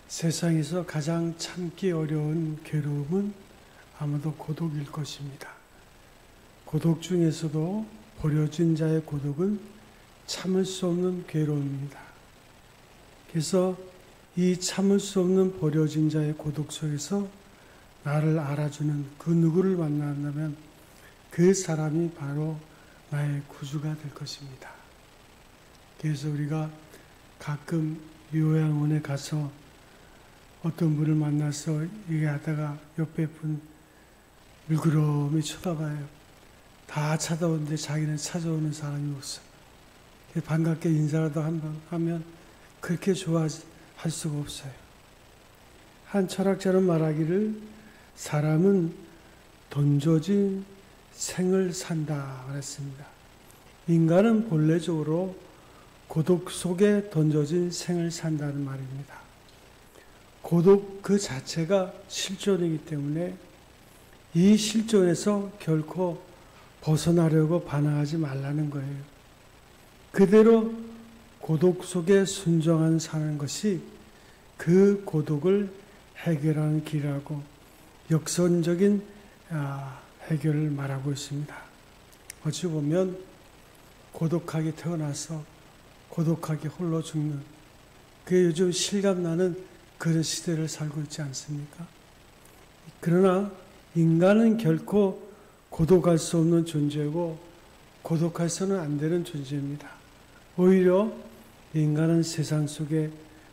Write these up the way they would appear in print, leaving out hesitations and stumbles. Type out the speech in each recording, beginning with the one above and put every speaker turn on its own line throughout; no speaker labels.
세상에서 가장 참기 어려운 괴로움은 아마도 고독일 것입니다. 고독 중에서도 버려진 자의 고독은 참을 수 없는 괴로움입니다. 그래서 이 참을 수 없는 버려진 자의 고독 속에서 나를 알아주는 그 누구를 만난다면 그 사람이 바로 나의 구주가 될 것입니다. 그래서 우리가 가끔 요양원에 가서 어떤 분을 만나서 얘기하다가 옆에 분 물끄러미 쳐다봐요. 다 찾아오는데 자기는 찾아오는 사람이 없어. 반갑게 인사라도 한번 하면 그렇게 좋아할 수가 없어요. 한 철학자는 말하기를 사람은 던져진 생을 산다 그랬습니다. 인간은 본래적으로 고독 속에 던져진 생을 산다는 말입니다. 고독 그 자체가 실존이기 때문에 이 실존에서 결코 벗어나려고 반항하지 말라는 거예요. 그대로 고독 속에 순종한 사는 것이 그 고독을 해결하는 길이라고 역선적인 해결을 말하고 있습니다. 어찌 보면 고독하게 태어나서 고독하게 홀로 죽는 그게 요즘 실감나는 그런 시대를 살고 있지 않습니까? 그러나 인간은 결코 고독할 수 없는 존재고 고독해서는 안 되는 존재입니다. 오히려 인간은 세상 속에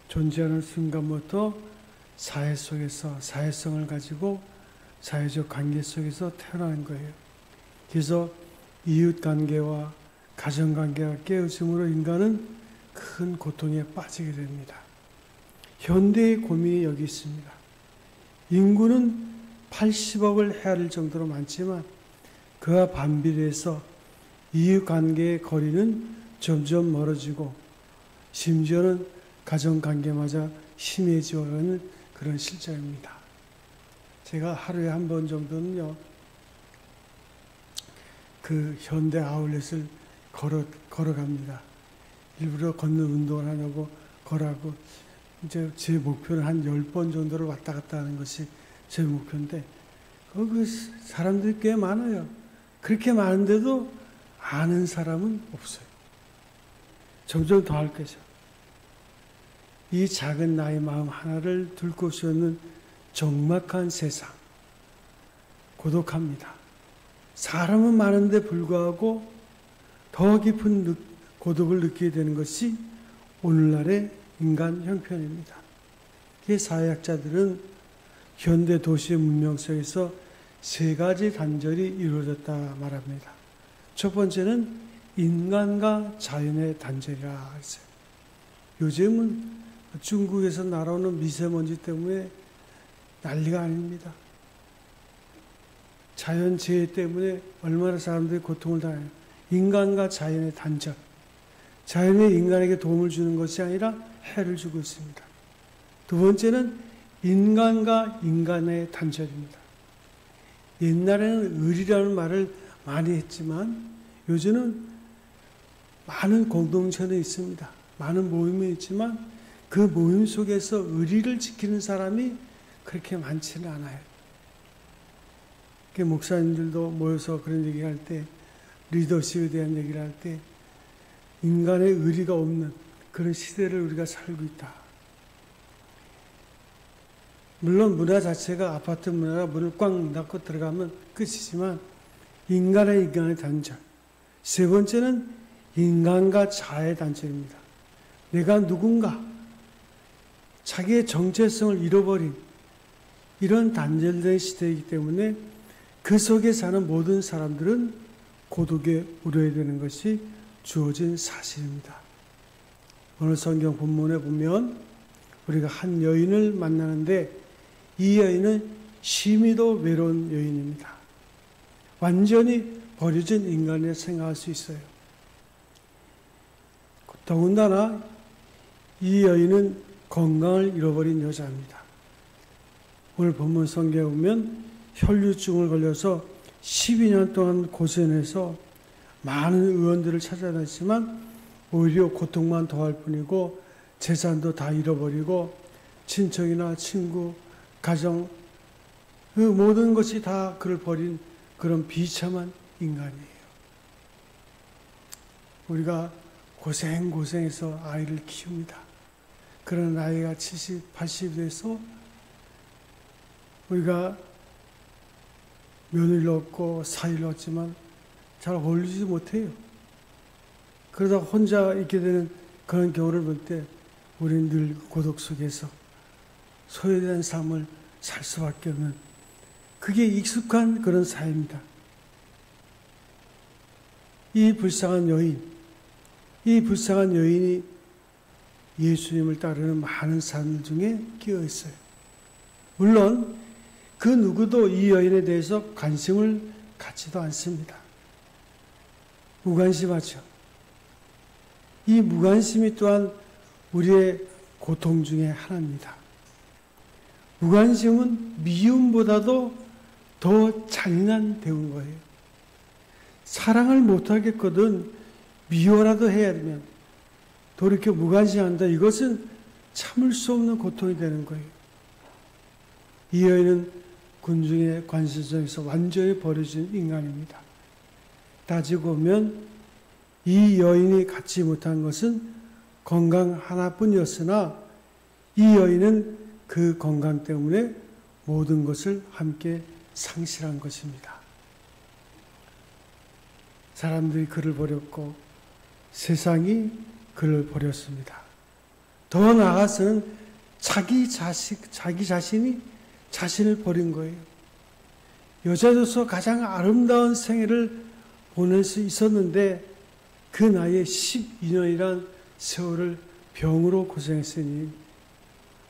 존재하는 순간부터 사회 속에서 사회성을 가지고 사회적 관계 속에서 태어나는 거예요. 그래서 이웃관계와 가정관계가 깨어짐으로 인간은 큰 고통에 빠지게 됩니다. 현대의 고민이 여기 있습니다. 인구는 80억을 헤아릴 정도로 많지만 그와 반비례해서 이웃관계의 거리는 점점 멀어지고 심지어는 가정관계마저 심해져가는 그런 실정입니다. 제가 하루에 한 번 정도는요, 그 현대 아울렛을 걸어갑니다. 일부러 걷는 운동을 하려고 걸어가고, 이제 제 목표는 한 10번 정도를 왔다 갔다 하는 것이 제 목표인데, 그 사람들이 꽤 많아요. 그렇게 많은데도 아는 사람은 없어요. 점점 더 할 거죠. 이 작은 나의 마음 하나를 둘 곳이 없는 적막한 세상, 고독합니다. 사람은 많은데 불구하고 더 깊은 고독을 느끼게 되는 것이 오늘날의 인간 형편입니다. 이 사회학자들은 현대 도시의 문명 속에서 세 가지 단절이 이루어졌다 말합니다. 첫 번째는 인간과 자연의 단절이라 했어요. 요즘은 중국에서 날아오는 미세먼지 때문에 난리가 아닙니다. 자연재해 때문에 얼마나 사람들이 고통을 당해요. 인간과 자연의 단절. 자연이 인간에게 도움을 주는 것이 아니라 해를 주고 있습니다. 두 번째는 인간과 인간의 단절입니다. 옛날에는 의리라는 말을 많이 했지만 요즘은 많은 공동체는 있습니다. 많은 모임이 있지만 그 모임 속에서 의리를 지키는 사람이 그렇게 많지는 않아요. 목사님들도 모여서 그런 얘기할 때, 리더십에 대한 얘기를 할 때 인간의 의리가 없는 그런 시대를 우리가 살고 있다. 물론 문화 자체가 아파트 문화가 문을 꽉 닫고 들어가면 끝이지만 인간의 단절. 세 번째는 인간과 자의 단절입니다. 내가 누군가, 자기의 정체성을 잃어버린 이런 단절된 시대이기 때문에 그 속에 사는 모든 사람들은 고독에 우려야 되는 것이 주어진 사실입니다. 오늘 성경 본문에 보면 우리가 한 여인을 만나는데 이 여인은 심히도 외로운 여인입니다. 완전히 버려진 인간을 생각할 수 있어요. 더군다나 이 여인은 건강을 잃어버린 여자입니다. 오늘 본문 성경에 보면 혈류증을 걸려서 12년 동안 고생해서 많은 의원들을 찾아다녔지만 오히려 고통만 더할 뿐이고 재산도 다 잃어버리고 친척이나 친구, 가정, 그 모든 것이 다 그를 버린 그런 비참한 인간이에요. 우리가 고생해서 아이를 키웁니다. 그런 아이가 70, 80이 돼서 우리가 며느리를 얻고 사위를 얻지만 잘 어울리지 못해요. 그러다 혼자 있게 되는 그런 경우를 볼 때 우리는 늘 고독 속에서 소외된 삶을 살 수밖에 없는, 그게 익숙한 그런 사회입니다. 이 불쌍한 여인이 예수님을 따르는 많은 사람들 중에 끼어 있어요. 물론 그 누구도 이 여인에 대해서 관심을 갖지도 않습니다. 무관심하죠. 이 무관심이 또한 우리의 고통 중에 하나입니다. 무관심은 미움보다도 더 잔인한 대우인 거예요. 사랑을 못하겠거든 미워라도 해야 되면 돌이켜 무관심한다. 이것은 참을 수 없는 고통이 되는 거예요. 이 여인은 군중의 관심성에서 완전히 버려진 인간입니다. 따지고 보면 이 여인이 갖지 못한 것은 건강 하나뿐이었으나 이 여인은 그 건강 때문에 모든 것을 함께 상실한 것입니다. 사람들이 그를 버렸고 세상이 그를 버렸습니다. 더 나아가서는 자기 자신이 자신을 버린 거예요. 여자로서 가장 아름다운 생애를 보낼 수 있었는데 그 나이에 12년이란 세월을 병으로 고생했으니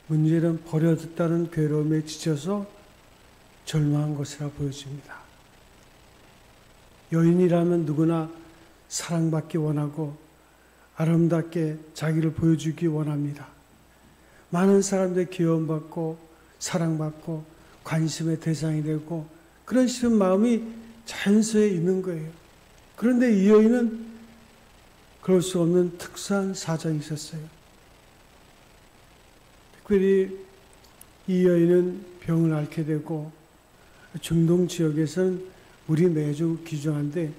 문제는 버려졌다는 괴로움에 지쳐서 절망한 것이라 보여집니다. 여인이라면 누구나 사랑받기 원하고 아름답게 자기를 보여주기 원합니다. 많은 사람들의 귀여움받고 사랑받고 관심의 대상이 되고 그런 싫은 마음이 자연스레 있는 거예요. 그런데 이 여인은 그럴 수 없는 특수한 사정이 있었어요. 특별히 이 여인은 병을 앓게 되고 중동 지역에서는 물이 매주 귀중한데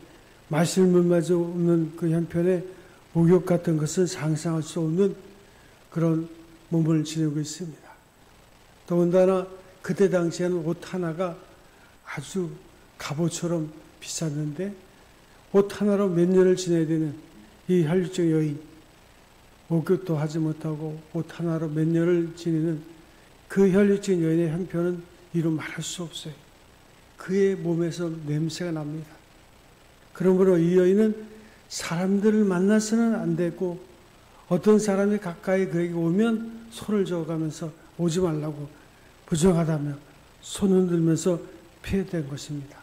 마실 물마저 없는 그 형편에 목욕 같은 것은 상상할 수 없는 그런 몸을 지내고 있습니다. 더군다나 그때 당시에는 옷 하나가 아주 갑옷처럼 비쌌는데 옷 하나로 몇 년을 지내야 되는 이 혈류증 여인, 목욕도 하지 못하고 옷 하나로 몇 년을 지내는 그 혈류증 여인의 형편은 이루 말할 수 없어요. 그의 몸에서 냄새가 납니다. 그러므로 이 여인은 사람들을 만나서는 안 되고 어떤 사람이 가까이 그에게 오면 손을 저어가면서 오지 말라고 부정하다며 손 흔들면서 피해된 것입니다.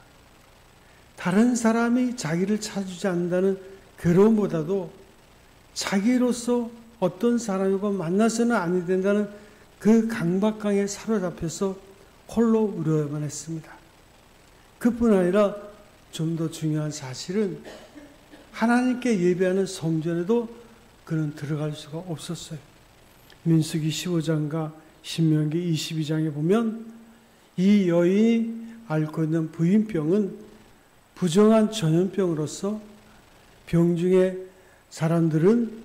다른 사람이 자기를 찾아주지 않는다는 괴로움보다도 자기로서 어떤 사람이고 만나서는 아니 된다는 그 강박관에 사로잡혀서 홀로 울어야만 했습니다. 그뿐 아니라 좀 더 중요한 사실은 하나님께 예배하는 성전에도 그는 들어갈 수가 없었어요. 민수기 15장과 신명기 22장에 보면 이 여인이 앓고 있는 부인병은 부정한 전염병으로서 병중에 사람들은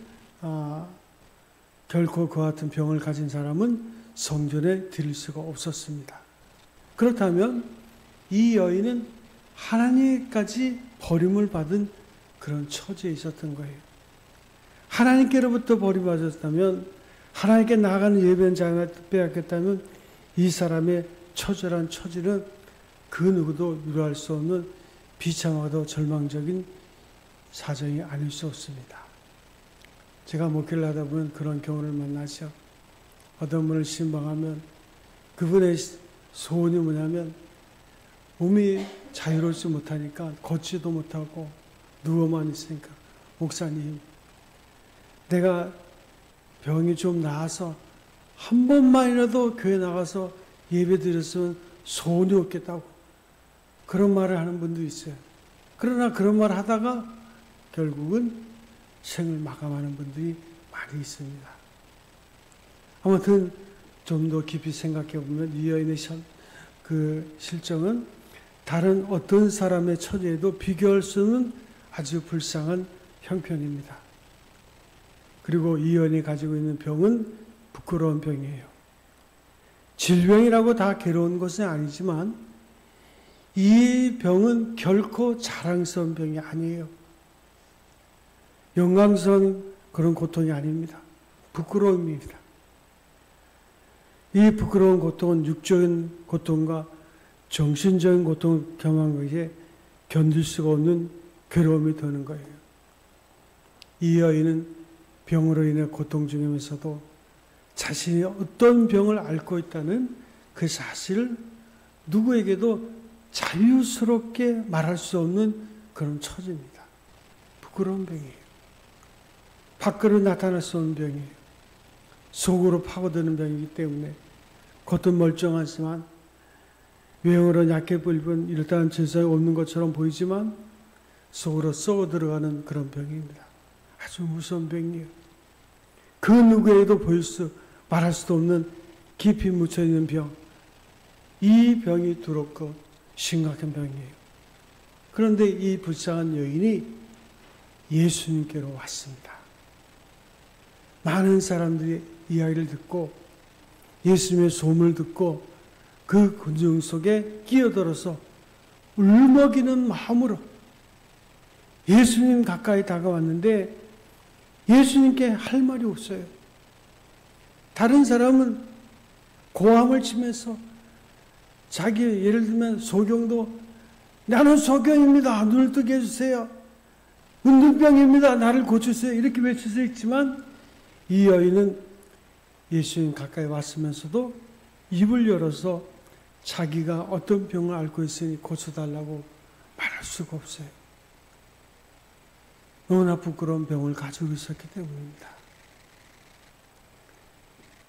결코 그와 같은 병을 가진 사람은 성전에 들일 수가 없었습니다. 그렇다면 이 여인은 하나님까지 버림을 받은 그런 처지에 있었던 거예요. 하나님께로부터 버림받았다면, 하나님께 나아가는 예배는 자가 빼앗겼다면 이 사람의 처절한 처지는 그 누구도 유로할 수 없는 비참하고 절망적인 사정이 아닐 수 없습니다. 제가 목회를 하다 보면 그런 경우를 만나죠. 어떤 분을 신방하면 그분의 소원이 뭐냐면 몸이 자유롭지 못하니까 걷지도 못하고 누워만 있으니까 목사님, 내가 병이 좀 나아서 한 번만이라도 교회 나가서 예배 드렸으면 소원이 없겠다고 그런 말을 하는 분도 있어요. 그러나 그런 말 하다가 결국은 생을 마감하는 분들이 많이 있습니다. 아무튼 좀 더 깊이 생각해 보면 이 여인의 그 실정은 다른 어떤 사람의 처지에도 비교할 수 없는 아주 불쌍한 형편입니다. 그리고 이 여인이 가지고 있는 병은 부끄러운 병이에요. 질병이라고 다 괴로운 것은 아니지만 이 병은 결코 자랑스러운 병이 아니에요. 영광스러운 그런 고통이 아닙니다. 부끄러움입니다. 이 부끄러운 고통은 육적인 고통과 정신적인 고통을 경험한 것에 견딜 수가 없는 괴로움이 되는 거예요. 이 여인은 병으로 인해 고통 중이면서도 자신이 어떤 병을 앓고 있다는 그 사실을 누구에게도 자유스럽게 말할 수 없는 그런 처지입니다. 부끄러운 병이에요. 밖으로 나타날 수 없는 병이에요. 속으로 파고드는 병이기 때문에 겉은 멀쩡하지만 외형으로는 약해 보이면 일단 증상이 없는 것처럼 보이지만 속으로 썩어 들어가는 그런 병입니다. 아주 무서운 병이에요. 그 누구에게도 말할 수도 없는 깊이 묻혀있는 병. 이 병이 두렵고 심각한 병이에요. 그런데 이 불쌍한 여인이 예수님께로 왔습니다. 많은 사람들이 이야기를 듣고 예수님의 소문을 듣고 그 군중 속에 끼어들어서 울먹이는 마음으로 예수님 가까이 다가왔는데 예수님께 할 말이 없어요. 다른 사람은 고함을 치면서 자기 예를 들면 소경도 나는 소경입니다. 눈을 뜨게 해주세요. 운동병입니다. 나를 고쳐주세요. 이렇게 외칠 수 있지만 이 여인은 예수님 가까이 왔으면서도 입을 열어서 자기가 어떤 병을 앓고 있으니 고쳐달라고 말할 수가 없어요. 너무나 부끄러운 병을 가지고 있었기 때문입니다.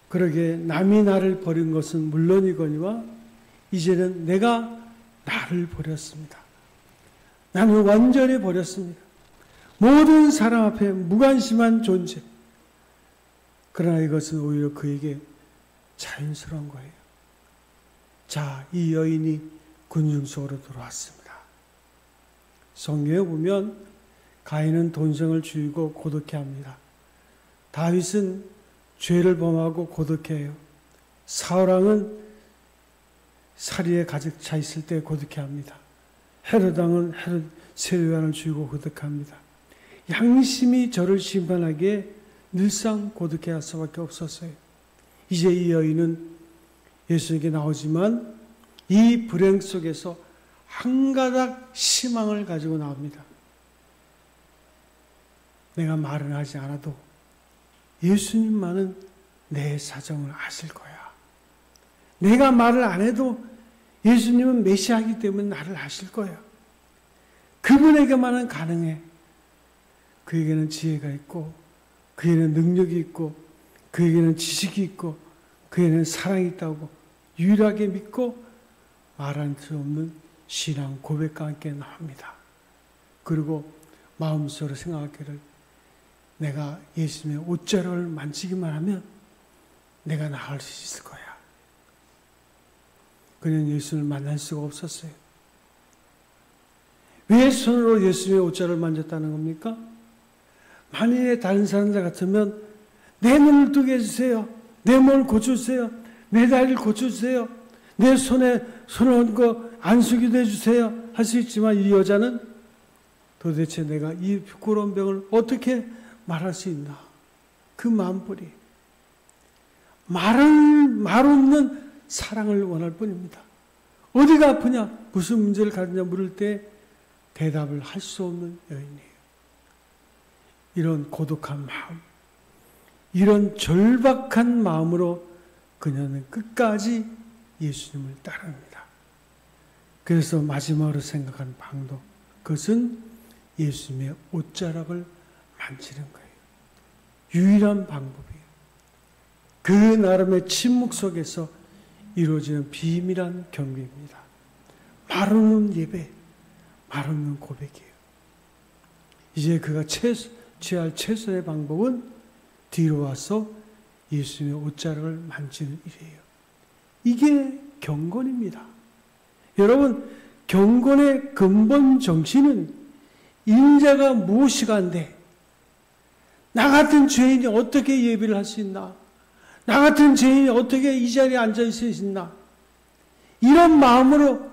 그러게 남이 나를 버린 것은 물론이거니와 이제는 내가 나를 버렸습니다. 나는 완전히 버렸습니다. 모든 사람 앞에 무관심한 존재. 그러나 이것은 오히려 그에게 자연스러운 거예요. 자, 이 여인이 군중 속으로 들어왔습니다. 성경에 보면 가인은 돈성을 죽이고 고독해합니다. 다윗은 죄를 범하고 고독해해요. 사울왕은 살인에 가득 차 있을 때 고독해합니다. 헤롯왕은 헤롯 세례요한을 죽이고 고독합니다. 양심이 저를 심판하기에 늘상 고독해할 수밖에 없었어요. 이제 이 여인은 예수님께 나오지만 이 불행 속에서 한 가닥 희망을 가지고 나옵니다. 내가 말은 하지 않아도 예수님만은 내 사정을 아실 거야. 내가 말을 안 해도 예수님은 메시아이기 때문에 나를 아실 거야. 그분에게만은 가능해. 그에게는 지혜가 있고 그에게는 능력이 있고 그에게는 지식이 있고 그에게는 사랑이 있다고 유일하게 믿고 말할 수 없는 신앙 고백과 함께 나옵니다. 그리고 마음속으로 생각하기를 내가 예수님의 옷자락을 만지기만 하면 내가 나을 수 있을 거야. 그는 예수님을 만날 수가 없었어요. 왜 손으로 예수님의 옷자락을 만졌다는 겁니까? 만일에 다른 사람들 같으면 내 눈을 뜨게 해주세요. 내 몸을 고쳐주세요. 내 다리를 고쳐주세요. 내 손에 손을 얹고 안수기도 해주세요. 할 수 있지만 이 여자는 도대체 내가 이 부끄러운 병을 어떻게 말할 수 있나. 그 마음뿌리. 말 없는 사랑을 원할 뿐입니다. 어디가 아프냐? 무슨 문제를 가지냐 물을 때 대답을 할 수 없는 여인이에요. 이런 고독한 마음, 이런 절박한 마음으로 그녀는 끝까지 예수님을 따릅니다. 그래서 마지막으로 생각한 방도 그것은 예수님의 옷자락을 만지는 거예요. 유일한 방법이에요. 그 나름의 침묵 속에서 이루어지는 비밀한 경배입니다. 말 없는 예배, 말 없는 고백이에요. 이제 그가 취할 최선의 방법은 뒤로 와서 예수님의 옷자락을 만지는 일이에요. 이게 경건입니다. 여러분, 경건의 근본 정신은 인자가 무엇이간데 나 같은 죄인이 어떻게 예배를 할 수 있나? 나 같은 죄인이 어떻게 이 자리에 앉아 있을 수 있나? 이런 마음으로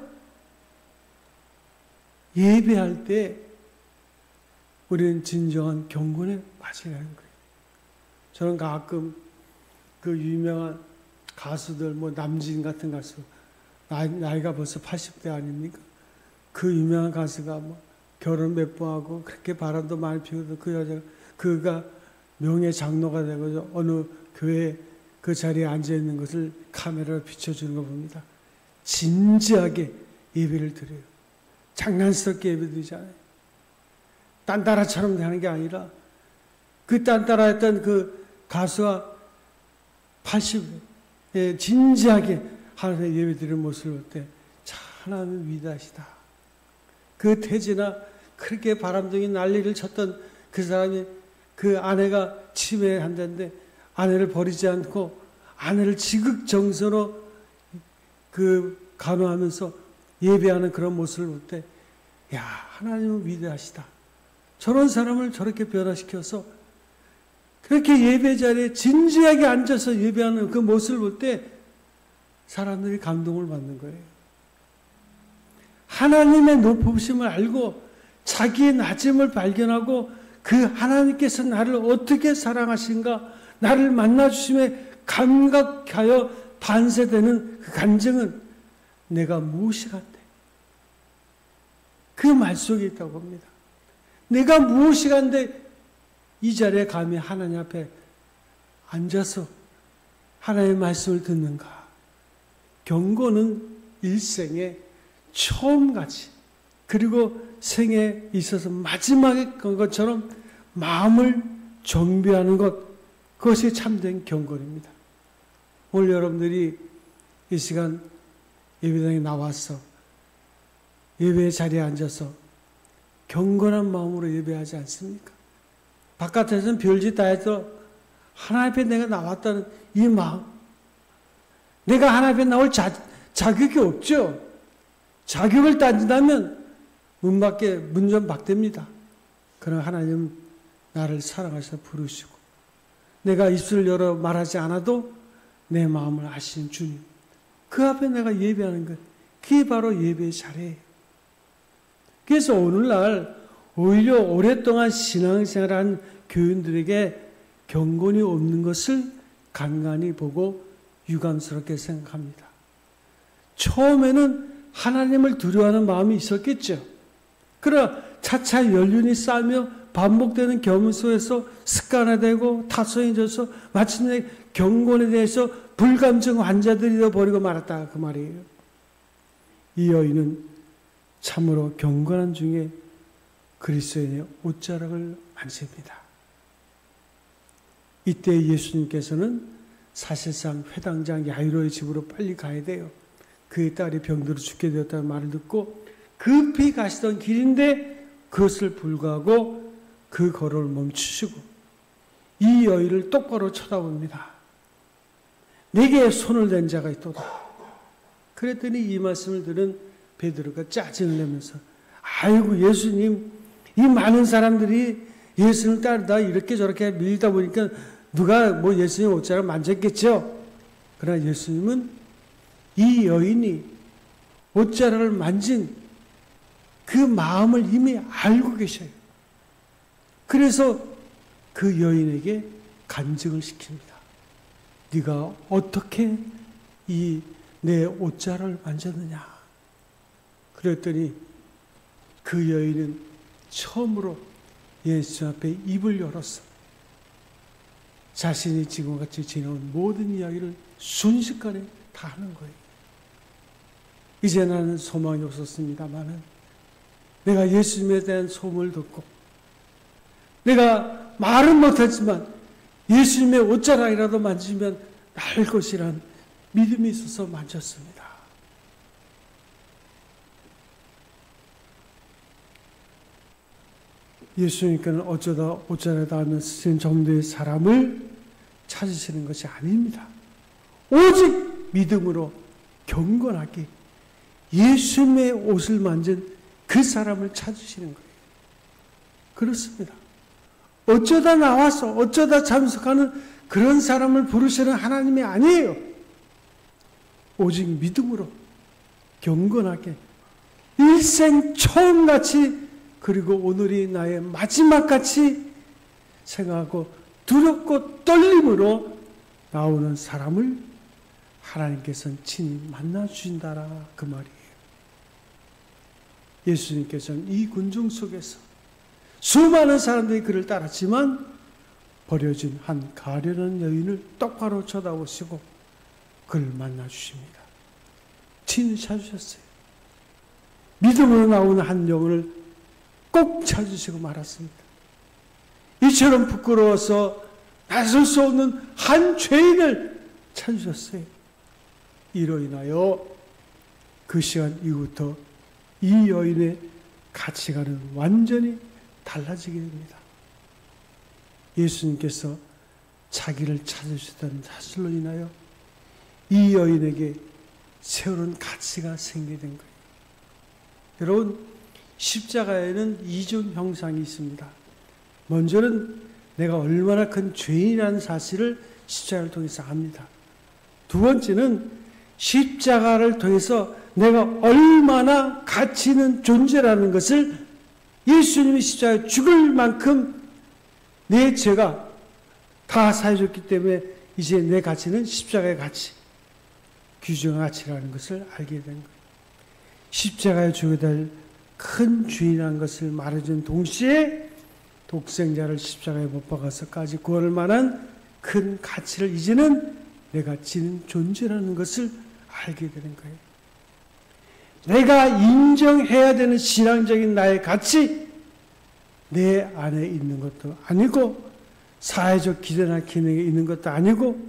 예배할 때 우리는 진정한 경건에 빠져가는 거예요. 저는 가끔 그 유명한 가수들, 뭐 남진 같은 가수, 나이가 벌써 80대 아닙니까? 그 유명한 가수가 뭐 결혼 몇 번 하고 그렇게 바람도 많이 피우고 그 여자가 그가 명예 장로가 되고 어느 교회 그 자리에 앉아 있는 것을 카메라로 비춰주는 거 봅니다. 진지하게 예배를 드려요. 장난스럽게 예배 드리잖아요. 딴따라처럼 되는 게 아니라 그 딴따라했던 그 가수가 80에 진지하게 하나님의 예배 드리는 모습을 볼 때 참 하나님은 위대하시다. 그 태지나 그렇게 바람둥이 난리를 쳤던 그 사람이 그 아내가 치매한다는데 아내를 버리지 않고 아내를 지극정성으로 그 간호하면서 예배하는 그런 모습을 볼 때 야, 하나님은 위대하시다. 저런 사람을 저렇게 변화시켜서 그렇게 예배 자리에 진지하게 앉아서 예배하는 그 모습을 볼 때 사람들이 감동을 받는 거예요. 하나님의 높으심을 알고 자기의 낮음을 발견하고 그 하나님께서 나를 어떻게 사랑하신가, 나를 만나주심에 감각하여 반세되는 그 간증은 내가 무엇이간데 그 말 속에 있다고 봅니다. 내가 무엇이간데 이 자리에 감히 하나님 앞에 앉아서 하나님의 말씀을 듣는가. 경건은 일생에 처음같이 그리고 생에 있어서 마지막에 것처럼 마음을 정비하는 것, 그것이 참된 경건입니다. 오늘 여러분들이 이 시간 예배당에 나와서 예배의 자리에 앉아서 경건한 마음으로 예배하지 않습니까? 바깥에서는 별짓 다 해서 하나님 앞에 내가 나왔다는 이 마음, 내가 하나님 앞에 나올 자격이 없죠. 자격을 따진다면 문 좀 박댑니다. 그러나 하나님은 나를 사랑하셔서 부르시고 내가 입술을 열어 말하지 않아도 내 마음을 아시는 주님, 그 앞에 내가 예배하는 것, 그게 바로 예배의 자리예요. 그래서 오늘날 오히려 오랫동안 신앙생활한 교인들에게 경건이 없는 것을 간간히 보고 유감스럽게 생각합니다. 처음에는 하나님을 두려워하는 마음이 있었겠죠. 그러나 차차 연륜이 쌓이며 반복되는 경험 속에서 습관화되고 타성해져서 마침내 경건에 대해서 불감증 환자들이 되어버리고 말았다, 그 말이에요. 이 여인은 참으로 경건한 중에 그리스도인의 옷자락을 만집니다. 이때 예수님께서는 사실상 회당장 야이로의 집으로 빨리 가야 돼요. 그의 딸이 병들어 죽게 되었다는 말을 듣고 급히 가시던 길인데 그것을 불구하고 그 걸음을 멈추시고 이 여인을 똑바로 쳐다봅니다. 내게 손을 댄 자가 있도다. 그랬더니 이 말씀을 들은 베드로가 짜증을 내면서 아이고 예수님, 이 많은 사람들이 예수님을 따르다 이렇게 저렇게 밀다 보니까 누가 뭐 예수님 옷자락 만졌겠죠. 그러나 예수님은 이 여인이 옷자락을 만진 그 마음을 이미 알고 계셔요. 그래서 그 여인에게 간증을 시킵니다. 네가 어떻게 이 내 옷자락을 만졌느냐. 그랬더니 그 여인은 처음으로 예수 앞에 입을 열었어. 자신이 지금같이 지내온 모든 이야기를 순식간에 다 하는 거예요. 이제 나는 소망이 없었습니다마는 내가 예수님에 대한 소문을 듣고 내가 말은 못했지만 예수님의 옷자락이라도 만지면 나을 것이란 믿음이 있어서 만졌습니다. 예수님께는 어쩌다 옷자락에 닿으면 스승 정도의 사람을 찾으시는 것이 아닙니다. 오직 믿음으로 경건하게 예수님의 옷을 만진 그 사람을 찾으시는 거예요. 그렇습니다. 어쩌다 나와서 어쩌다 참석하는 그런 사람을 부르시는 하나님이 아니에요. 오직 믿음으로 경건하게 일생 처음같이 그리고 오늘이 나의 마지막같이 생각하고 두렵고 떨림으로 나오는 사람을 하나님께서는 친히 만나주신다라 그 말이에요. 예수님께서는 이 군중 속에서 수많은 사람들이 그를 따랐지만 버려진 한 가련한 여인을 똑바로 쳐다보시고 그를 만나주십니다. 친히 찾으셨어요. 믿음으로 나오는 한 영혼을 꼭 찾으시고 말았습니다. 이처럼 부끄러워서 나설 수 없는 한 죄인을 찾으셨어요. 이로 인하여 그 시간 이후부터 이 여인의 가치관은 완전히 달라지게 됩니다. 예수님께서 자기를 찾으셨던 사실로 인하여 이 여인에게 새로운 가치가 생기게 된 거예요. 여러분, 십자가에는 이중 형상이 있습니다. 먼저는 내가 얼마나 큰 죄인이라는 사실을 십자가를 통해서 압니다. 두 번째는 십자가를 통해서 내가 얼마나 가치 있는 존재라는 것을 예수님이 십자가에 죽을 만큼 내 죄가 다 사해줬기 때문에 이제 내 가치는 십자가의 가치, 귀중한 가치라는 것을 알게 된 거예요. 십자가에 죽어야 될 큰 죄인이라는 것을 말해준 동시에 독생자를 십자가에 못 박아서까지 구원할 만한 큰 가치를 이제는 내가 지닌 존재라는 것을 알게 되는 거예요. 내가 인정해야 되는 신앙적인 나의 가치, 내 안에 있는 것도 아니고 사회적 기대나 기능에 있는 것도 아니고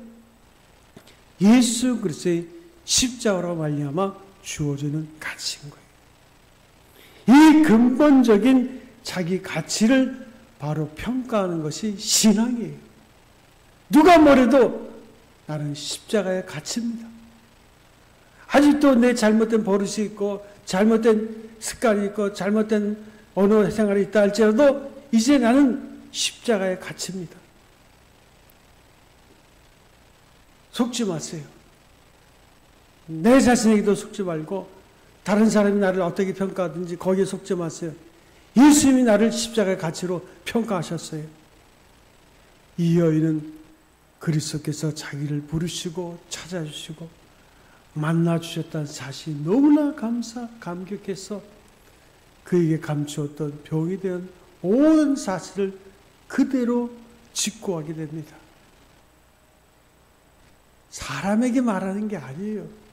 예수 그리스도의 십자가로 말미암아 주어지는 가치인 거예요. 이 근본적인 자기 가치를 바로 평가하는 것이 신앙이에요. 누가 뭐래도 나는 십자가의 가치입니다. 아직도 내 잘못된 버릇이 있고 잘못된 습관이 있고 잘못된 언어 생활이 있다 할지라도 이제 나는 십자가의 가치입니다. 속지 마세요. 내 자신에게도 속지 말고 다른 사람이 나를 어떻게 평가하든지 거기에 속지 마세요. 예수님이 나를 십자가의 가치로 평가하셨어요. 이 여인은 그리스도께서 자기를 부르시고 찾아주시고 만나주셨다는 사실이 너무나 감격해서 그에게 감추었던 병이 된 모든 사실을 그대로 직구하게 됩니다. 사람에게 말하는 게 아니에요.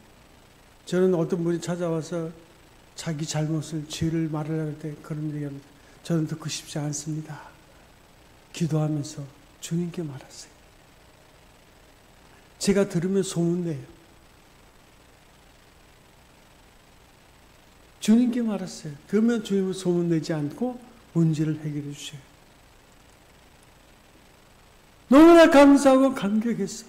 저는 어떤 분이 찾아와서 자기 잘못을, 죄를 말하려고 할 때 그런 얘기합니다. 저는 듣고 싶지 않습니다. 기도하면서 주님께 말하세요. 제가 들으면 소문내요. 주님께 말하세요. 그러면 주님은 소문내지 않고 문제를 해결해 주셔요. 너무나 감사하고 감격했어.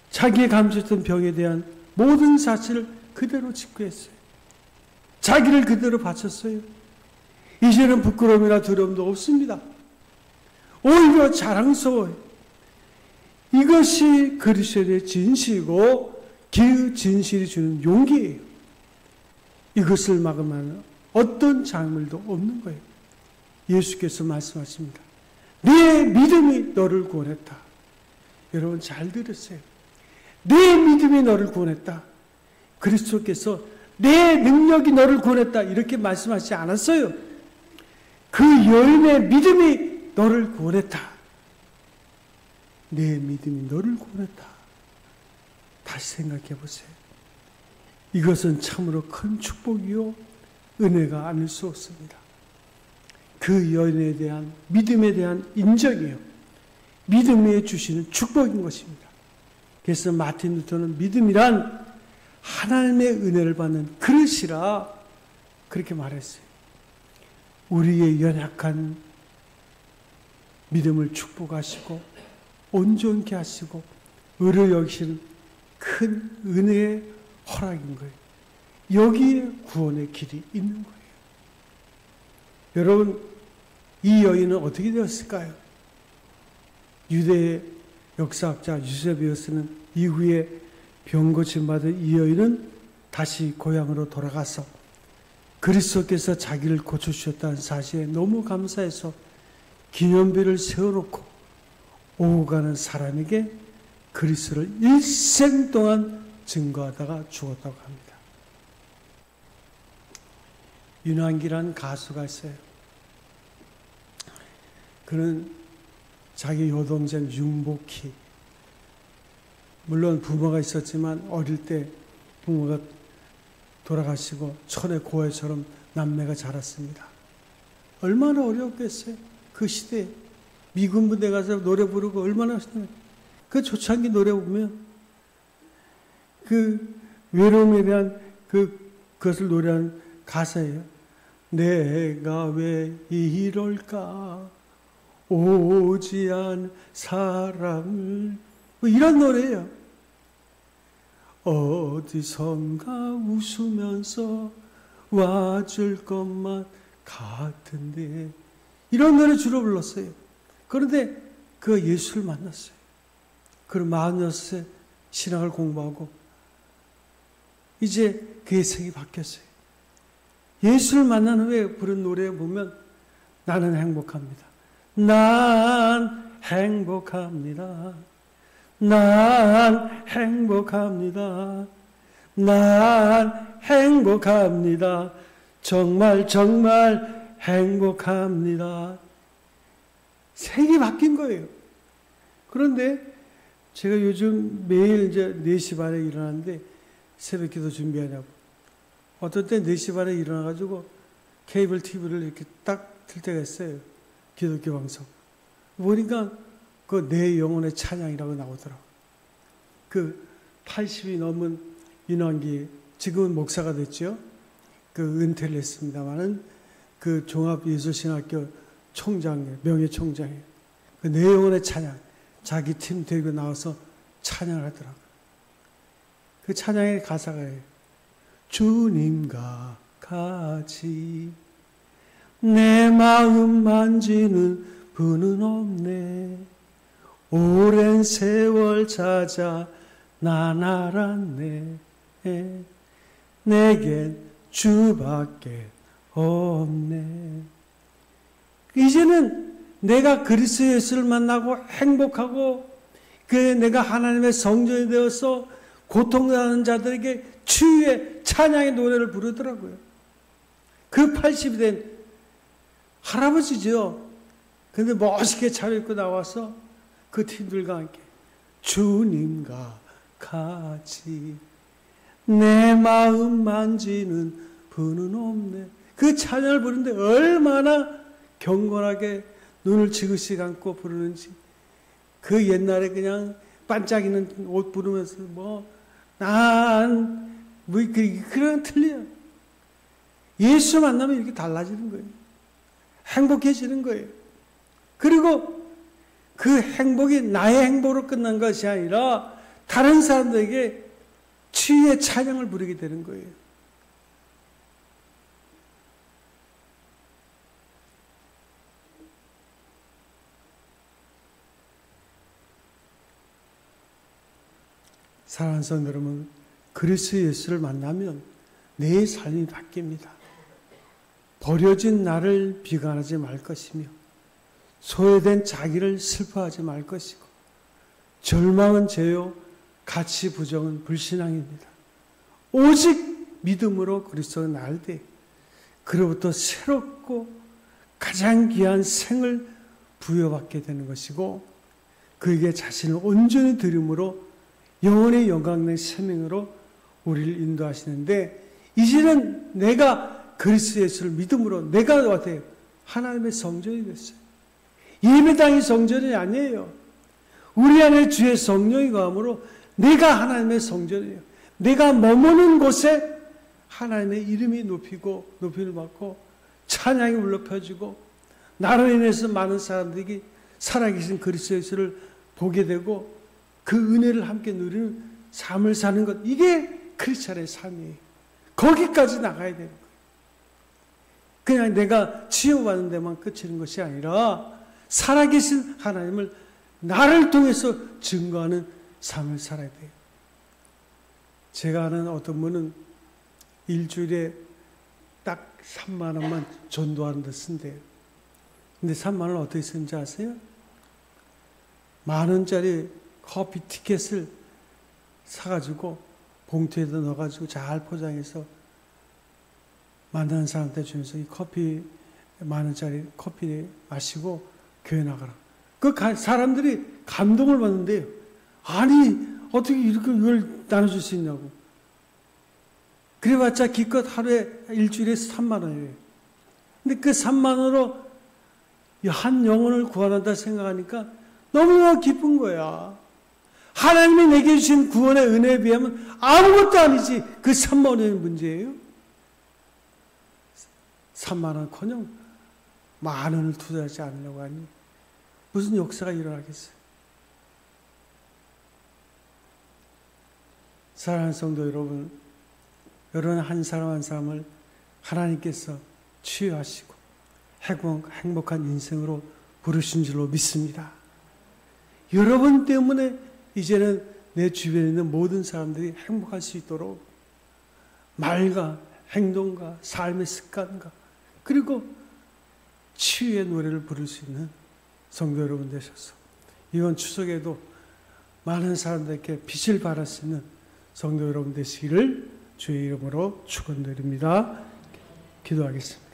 자기의 감췄던 병에 대한 모든 사실을 그대로 직구했어요. 자기를 그대로 바쳤어요. 이제는 부끄러움이나 두려움도 없습니다. 오히려 자랑스러워요. 이것이 그리스도의 진실이고 그 진실이 주는 용기예요. 이것을 막으면 어떤 장애물도 없는 거예요. 예수께서 말씀하십니다. 내 믿음이 너를 구원했다. 여러분 잘 들으세요. 내 믿음이 너를 구원했다. 그리스도께서 내 능력이 너를 구원했다. 이렇게 말씀하시지 않았어요. 그 여인의 믿음이 너를 구원했다. 내 믿음이 너를 구원했다. 다시 생각해 보세요. 이것은 참으로 큰 축복이요 은혜가 아닐 수 없습니다. 그 여인에 대한 믿음에 대한 인정이요. 믿음이 주시는 축복인 것입니다. 그래서 마틴 루터는 믿음이란 하나님의 은혜를 받는 그릇이라 그렇게 말했어요. 우리의 연약한 믿음을 축복하시고 온전케 하시고 의를 여기시는 큰 은혜의 허락인 거예요. 여기에 구원의 길이 있는 거예요. 여러분, 이 여인은 어떻게 되었을까요? 유대의 역사학자 유세비우스는 이후에 병 고침받은 이 여인은 다시 고향으로 돌아가서 그리스도께서 자기를 고쳐주셨다는 사실에 너무 감사해서 기념비를 세워놓고 오고 가는 사람에게 그리스도를 일생 동안 증거하다가 죽었다고 합니다. 윤환기라는 가수가 있어요. 그는 자기 여동생 윤복희, 물론 부모가 있었지만 어릴 때 부모가 돌아가시고 천의 고해처럼 남매가 자랐습니다. 얼마나 어려웠겠어요. 그 시대에 미군 부대 가서 노래 부르고 얼마나 하시나요. 그 초창기 노래 보면 그 외로움에 대한 그것을 노래하는 가사예요. 내가 왜 이럴까 오지 않은 사랑을, 뭐 이런 노래예요. 어디선가 웃으면서 와줄 것만 같은데, 이런 노래 주로 불렀어요. 그런데 그 예수를 만났어요. 그럼 46세 신학을 공부하고 이제 그의 생이 바뀌었어요. 예수를 만난 후에 부른 노래에 보면 나는 행복합니다. 난 행복합니다. 난 행복합니다. 난 행복합니다. 정말 정말 행복합니다. 생이 바뀐 거예요. 그런데 제가 요즘 매일 이제 4시 반에 일어나는데 새벽 기도 준비하냐고. 어떤 때 4시 반에 일어나가지고 케이블 TV를 이렇게 딱 틀 때가 있어요. 기독교 방송. 보니까 그 내 영혼의 찬양이라고 나오더라고. 그 80이 넘은 윤환기, 지금은 목사가 됐죠. 그 은퇴를 했습니다만은 그 종합예술신학교 총장이에요. 명예총장이에요. 그 내 영혼의 찬양. 자기 팀 데리고 나와서 찬양을 하더라고요. 그 찬양의 가사가예요. 주님과 같이 내 마음 만지는 분은 없네. 오랜 세월 찾아 난 알았네. 내겐 주밖에 없네. 이제는 내가 그리스도 예수를 만나고 행복하고 내가 하나님의 성전이 되어서 고통당하는 자들에게 치유의 찬양의 노래를 부르더라고요. 그 80이 된 할아버지죠. 근데 멋있게 차려입고 나와서 그 팀들과 함께 주님과 같이 내 마음 만지는 분은 없네. 그 찬양을 부르는데 얼마나 경건하게 눈을 지그시 감고 부르는지. 그 옛날에 그냥 반짝이는 옷 부르면서 그런 틀려요. 예수 만나면 이렇게 달라지는 거예요. 행복해지는 거예요. 그리고 그 행복이 나의 행복으로 끝난 것이 아니라 다른 사람들에게 치유의 찬양을 부르게 되는 거예요. 사랑하는 성도 여러분, 그리스도 예수를 만나면 내 삶이 바뀝니다. 버려진 나를 비관하지 말 것이며 소외된 자기를 슬퍼하지 말 것이고 절망은 죄요 가치 부정은 불신앙입니다. 오직 믿음으로 그리스도를 나을 때 그로부터 새롭고 가장 귀한 생을 부여받게 되는 것이고 그에게 자신을 온전히 드림으로 영원의 영광의 생명으로 우리를 인도하시는데 이제는 내가 그리스도 예수를 믿음으로 내가 어때요? 하나님의 성전이 됐어요. 예배당이 성전이 아니에요. 우리 안에 주의 성령이 거함으로 내가 하나님의 성전이에요. 내가 머무는 곳에 하나님의 이름이 높임을 받고 찬양이 울려 펴지고 나로 인해서 많은 사람들이 살아계신 그리스도 예수를 보게 되고 그 은혜를 함께 누리는 삶을 사는 것, 이게 크리스찬의 삶이에요. 거기까지 나가야 되는 거예요. 그냥 내가 치유받는 데만 그치는 것이 아니라 살아계신 하나님을 나를 통해서 증거하는 삶을 살아야 돼요. 제가 아는 어떤 분은 일주일에 딱 3만 원만 전도하는 데 쓴대요. 근데 3만 원 어떻게 쓰는지 아세요? 10,000원짜리 커피 티켓을 사가지고 봉투에다 넣어가지고 잘 포장해서 만나는 사람한테 주면서 이 커피 10,000원짜리 커피 마시고 교회 나가라. 그 사람들이 감동을 받는데요. 아니 어떻게 이렇게 이걸 나눠줄 수 있냐고. 그래봤자 기껏 하루에 일주일에 3만 원이에요. 근데 그 3만 원으로 한 영혼을 구원한다 생각하니까 너무너무 기쁜 거야. 하나님이 내게 주신 구원의 은혜에 비하면 아무것도 아니지. 그 3만 원의 문제예요. 3만 원커녕 만 원을 투자하지 않으려고 하니 무슨 역사가 일어나겠어요. 사랑하는 성도 여러분, 여러분 한 사람 한 사람을 하나님께서 치유하시고 행복한 인생으로 부르신 줄로 믿습니다. 여러분 때문에 이제는 내 주변에 있는 모든 사람들이 행복할 수 있도록 말과 행동과 삶의 습관과 그리고 치유의 노래를 부를 수 있는 성도 여러분 되셔서 이번 추석에도 많은 사람들에게 빛을 발할 수 있는 성도 여러분 되시기를 주의 이름으로 축원드립니다. 기도하겠습니다.